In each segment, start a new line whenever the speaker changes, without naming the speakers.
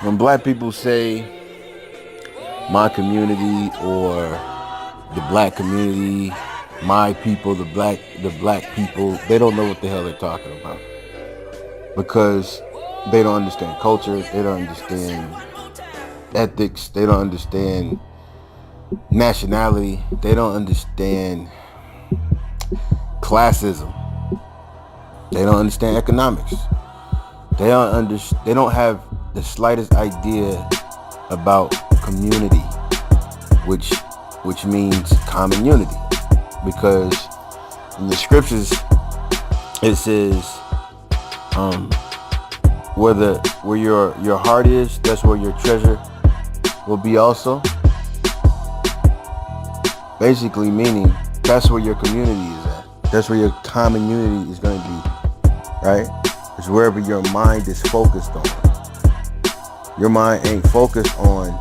When black people say my community or the black community, my people, the black people, they don't know what the hell they're talking about because they don't understand culture, they don't understand ethics, they don't understand nationality, they don't understand classism, they don't understand economics, they don't have the slightest idea about community, which means common unity, because in the scriptures it says where your heart is, that's where your treasure will be also. Basically meaning that's where your community is at. That's where your common unity is going to be, right? It's wherever your mind is focused on. Your mind ain't focused on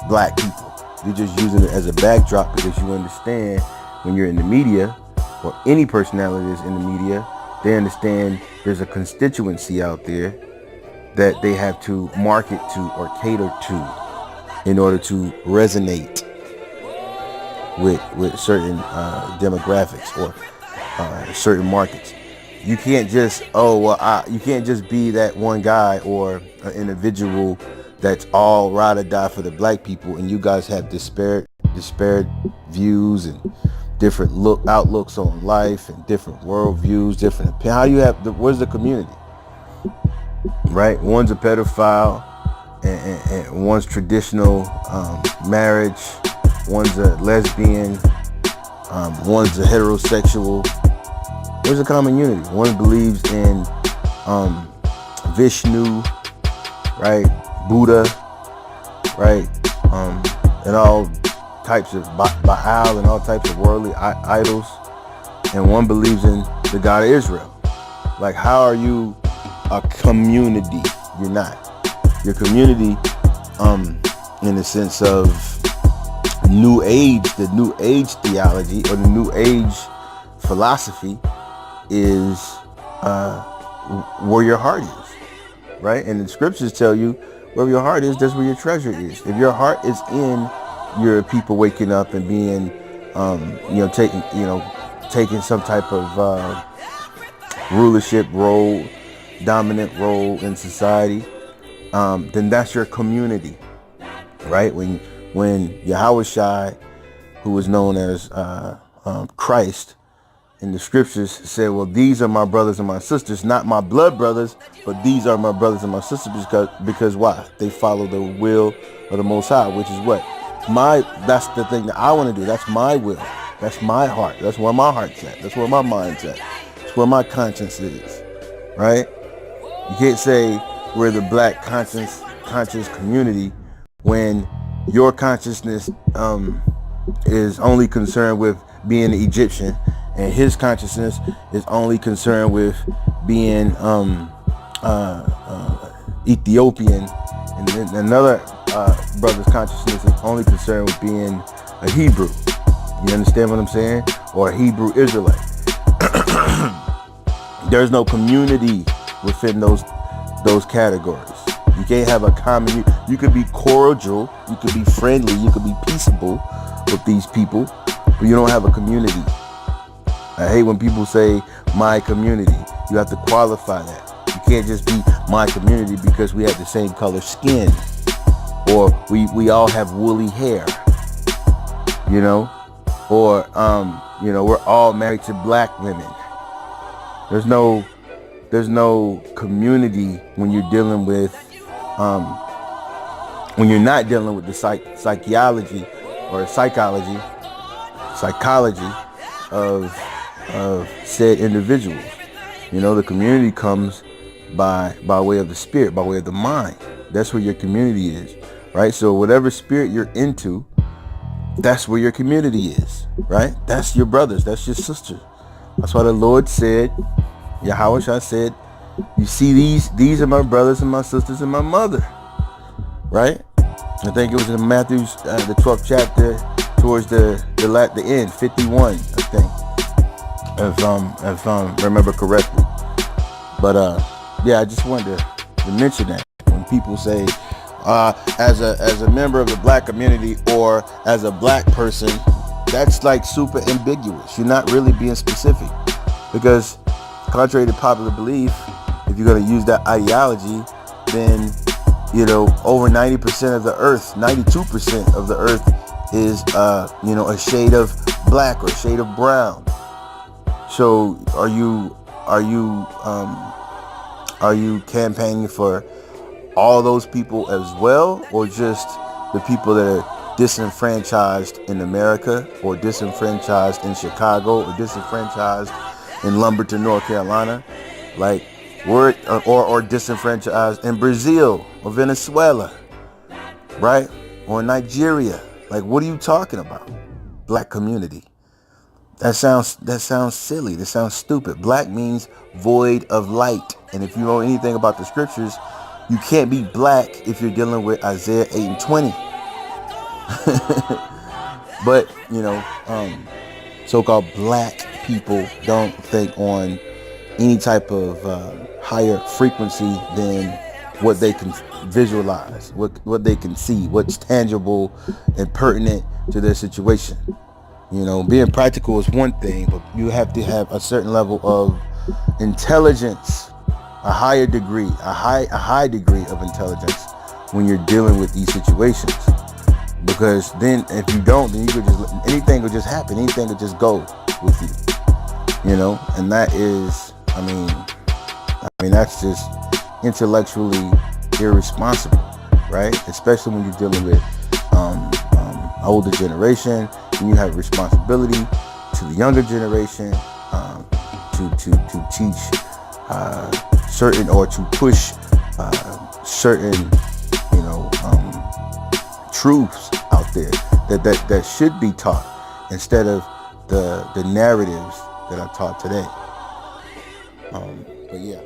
black people. You're just using it as a backdrop because you understand when you're in the media, or any personality is in the media, they understand there's a constituency out there that they have to market to or cater to in order to resonate with certain demographics or certain markets. You can't just you can't just be that one guy or an individual that's all ride or die for the black people, and you guys have disparate views and different outlooks on life and different world views, different opinions. How do you have where's the community? Right? One's a pedophile and one's traditional marriage, one's a lesbian, one's a heterosexual. There's a common unity. One believes in Vishnu, right? Buddha, right? And all types of Baal and all types of worldly idols. And one believes in the God of Israel. Like, how are you a community? You're not. Your community, in the sense of New Age, the New Age theology or the New Age philosophy is where your heart is, right? And the scriptures tell you where your heart is, that's where your treasure is. If your heart is in your people waking up and being, taking some type of rulership role, dominant role in society, then that's your community, right? When Yahweh Shai, who was known as Christ, in the scriptures said, well, these are my brothers and my sisters, not my blood brothers, but these are my brothers and my sisters because why? They follow the will of the Most High, which is what? That's the thing that I want to do. That's my will. That's my heart. That's where my heart's at. That's where my mind's at. That's where my conscience is, right? You can't say we're the black conscious community when your consciousness is only concerned with being an Egyptian, and his consciousness is only concerned with being Ethiopian, and then another brother's consciousness is only concerned with being a Hebrew. You understand what I'm saying? Or a Hebrew Israelite. There's no community within those categories. You can't have a common. You could be cordial, you could be friendly, you could be peaceable with these people, but you don't have a community. I hate when people say my community. You have to qualify that. You can't just be my community because we have the same color skin, or we all have woolly hair, or we're all married to black women. There's no community when you're dealing with when you're not dealing with the psychology of said individuals. The community comes by way of the spirit, by way of the mind. That's where your community is, right? So whatever spirit you're into, that's where your community is, right? That's your brothers, that's your sisters. That's why the Lord said, Yahweh Shai said, you see these are my brothers and my sisters and my mother, right? I think it was in Matthew, the 12th chapter, towards the end, 51, I think, if I remember correctly. But I just wanted to to mention that when people say, as a member of the black community or as a black person, that's like super ambiguous. You're not really being specific, because contrary to popular belief, if you're going to use that ideology, then over 90% of the earth, 92% of the earth is a shade of black or a shade of brown. So are you campaigning for all those people as well, or just the people that are disenfranchised in America, or disenfranchised in Chicago, or disenfranchised in Lumberton, North Carolina, or disenfranchised in Brazil or Venezuela, right? Or Nigeria? Like, what are you talking about? Black community. That sounds silly. That sounds stupid. Black means void of light. And if you know anything about the scriptures, you can't be black if you're dealing with Isaiah 8:20. But, so-called black people don't think on any type of higher frequency than what they can visualize, what they can see, what's tangible and pertinent to their situation. Being practical is one thing, but you have to have a certain level of intelligence, a high degree of intelligence when you're dealing with these situations. Because then, if you don't, then anything will just happen. Anything will just go with you. And that is, that's just intellectually irresponsible, right? Especially when you're dealing with older generation, and you have responsibility to the younger generation to teach certain, or to push certain truths out there that should be taught, instead of the narratives that are taught today. But yeah.